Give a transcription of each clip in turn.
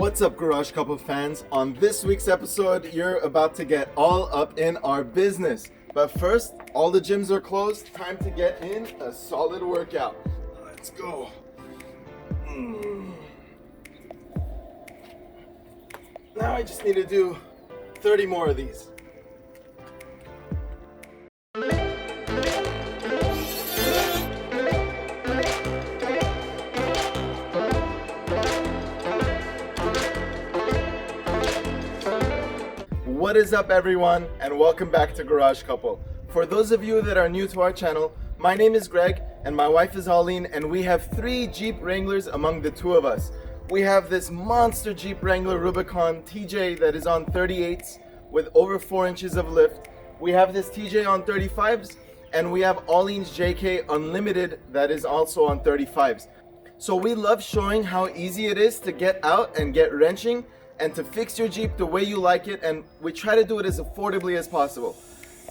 What's up, Garage Couple fans? On this week's episode, you're about to get all up in our business. But first, all the gyms are closed. Time to get in a solid workout. Let's go. Now I just need to do 30 more of these. What is up, everyone, and welcome back to Garage Couple. For those of you that are new to our channel, my name is Greg and my wife is Arlene, and we have 3 Jeep Wranglers among the 2 of us. We have this monster Jeep Wrangler Rubicon TJ that is on 38s with over 4 inches of lift. We have this TJ on 35s, and we have Arlene's JK Unlimited that is also on 35s. So we love showing how easy it is to get out and get wrenching and to fix your Jeep the way you like it, and we try to do it as affordably as possible.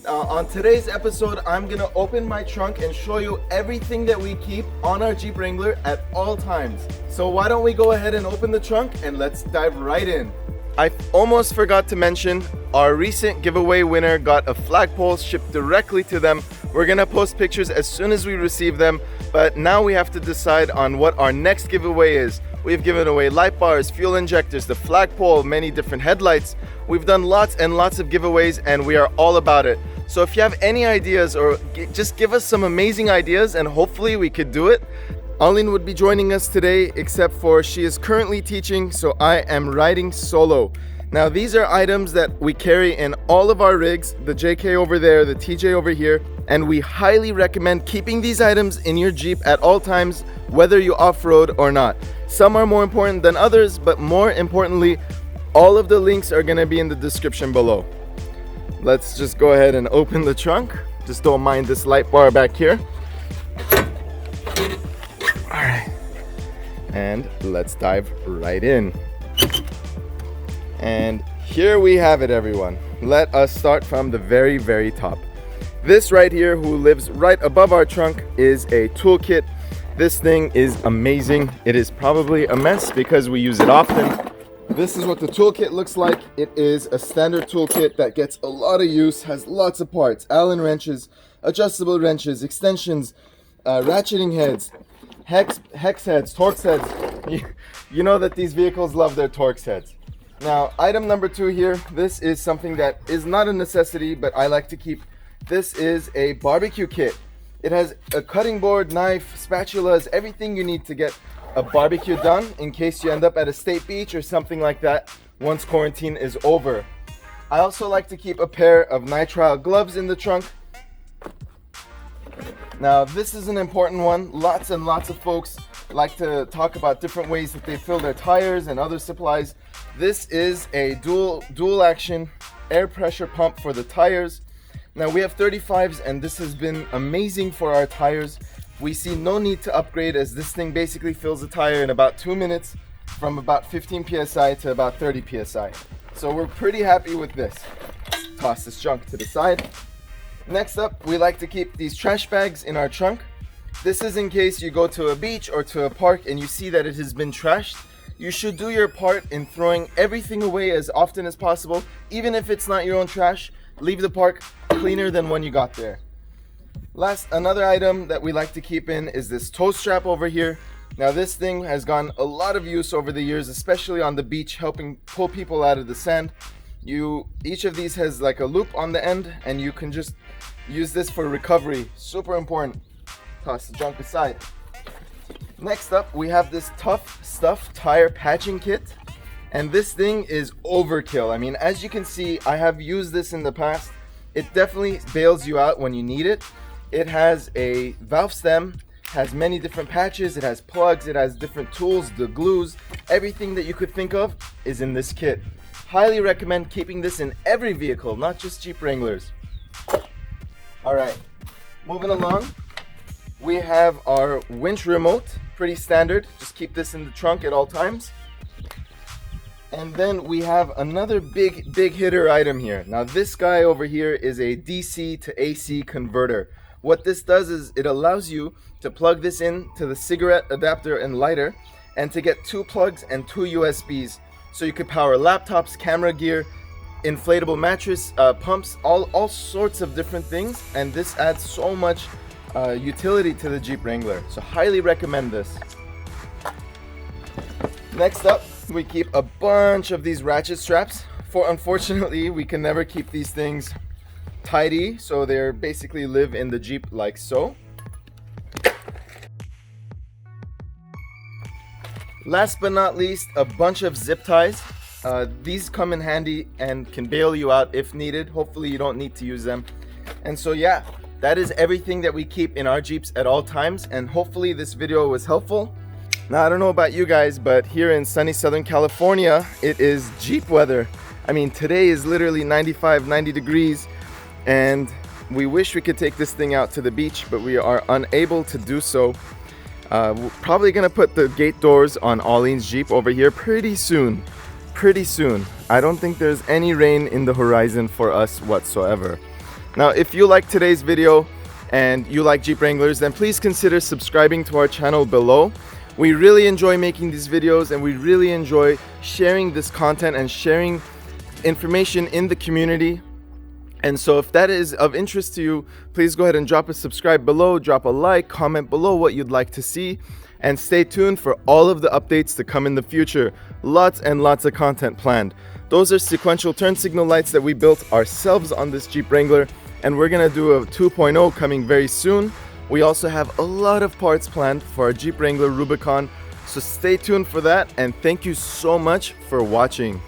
On today's episode, I'm gonna open my trunk and show you everything that we keep on our Jeep Wrangler at all times. So why don't we go ahead and open the trunk and let's dive right in. I almost forgot to mention, our recent giveaway winner got a flagpole shipped directly to them. We're gonna post pictures as soon as we receive them, but now we have to decide on what our next giveaway is. We've given away light bars, fuel injectors, the flagpole, many different headlights. We've done lots and lots of giveaways, and we are all about it. So if you have any ideas, or just give us some amazing ideas, and hopefully we could do it. Arlene would be joining us today, except for she is currently teaching, so I am riding solo. Now these are items that we carry in all of our rigs, the JK over there, the TJ over here, and we highly recommend keeping these items in your Jeep at all times, whether you off-road or not. Some are more important than others, but more importantly, all of the links are gonna be in the description below. Let's just go ahead and open the trunk. Just don't mind this light bar back here. All right, and let's dive right in. And here we have it, everyone. Let us start from the very, very top. This right here, who lives right above our trunk, is a Toolkit. This thing is amazing. It is probably a mess because we use it often. This is what the Toolkit looks like. It is a standard toolkit that gets a lot of use, has lots of parts, Allen wrenches, adjustable wrenches, extensions, ratcheting heads, hex heads, Torx heads. You know that these vehicles love their Torx heads. Now, item number 2 here, this is something that is not a necessity, but I like to keep. This is a barbecue kit. It has a cutting board, knife, spatulas, everything you need to get a barbecue done in case you end up at a state beach or something like that once quarantine is over. I also like to keep a pair of Nitrile Gloves in the trunk. Now, this is an important one. Lots and lots of folks like to talk about different ways that they fill their tires and other supplies. This is a dual action air pressure pump for the tires. Now we have 35s, and this has been amazing for our tires. We see no need to upgrade, as this thing basically fills the tire in about 2 minutes from about 15 psi to about 30 psi. So we're pretty happy with this. Toss this junk to the side. Next up, we like to keep these trash bags in our trunk. This is in case you go to a beach or to a park and you see that it has been trashed. You should do your part in throwing everything away as often as possible. Even if it's not your own trash, leave the park cleaner than when you got there. Another item that we like to keep in is this tow strap over here. Now this thing has gotten a lot of use over the years, especially on the beach, helping pull people out of the sand. Each of these has like a loop on the end, and you can just use this for recovery. Super important. Toss the junk aside. Next up, we have this Tough Stuff tire patching kit, and this thing is overkill. I mean, as you can see, I have used this in the past. It definitely bails you out when you need it. It has a valve stem, has many different patches, it has plugs, it has different tools, the glues, everything that you could think of is in this kit. Highly recommend keeping this in every vehicle, not just Jeep Wranglers. All right, moving along. We have our Winch Remote, pretty standard. Just keep this in the trunk at all times. And then we have another big hitter item here. Now this guy over here is a DC to AC converter. What this does is it allows you to plug this in to the cigarette adapter and lighter, and to get 2 plugs and 2 USBs. So you could power laptops, camera gear, inflatable mattress, pumps, all sorts of different things, and this adds so much utility to the Jeep Wrangler. So highly recommend this. Next up, we keep a bunch of these ratchet straps. Unfortunately, we can never keep these things tidy, so they basically live in the Jeep like so. Last but not least, a bunch of zip ties. These come in handy and can bail you out if needed. Hopefully you don't need to use them. And so yeah, that is everything that we keep in our Jeeps at all times, and hopefully this video was helpful. Now, I don't know about you guys, but here in sunny Southern California, it is Jeep weather. I mean, today is literally 95, 90 degrees, and we wish we could take this thing out to the beach, but we are unable to do so. We're probably gonna put the gate doors on Alleen's Jeep over here pretty soon. I don't think there's any rain in the horizon for us whatsoever. Now, if you like today's video and you like Jeep Wranglers, then please consider subscribing to our channel below. We really enjoy making these videos, and we really enjoy sharing this content and sharing information in the community. And so if that is of interest to you, please go ahead and drop a subscribe below, drop a like, comment below what you'd like to see, and stay tuned for all of the updates to come in the future. Lots and lots of content planned. Those are sequential turn signal lights that we built ourselves on this Jeep Wrangler, and we're gonna do a 2.0 coming very soon. We also have a lot of parts planned for our Jeep Wrangler Rubicon, so stay tuned for that, and thank you so much for watching.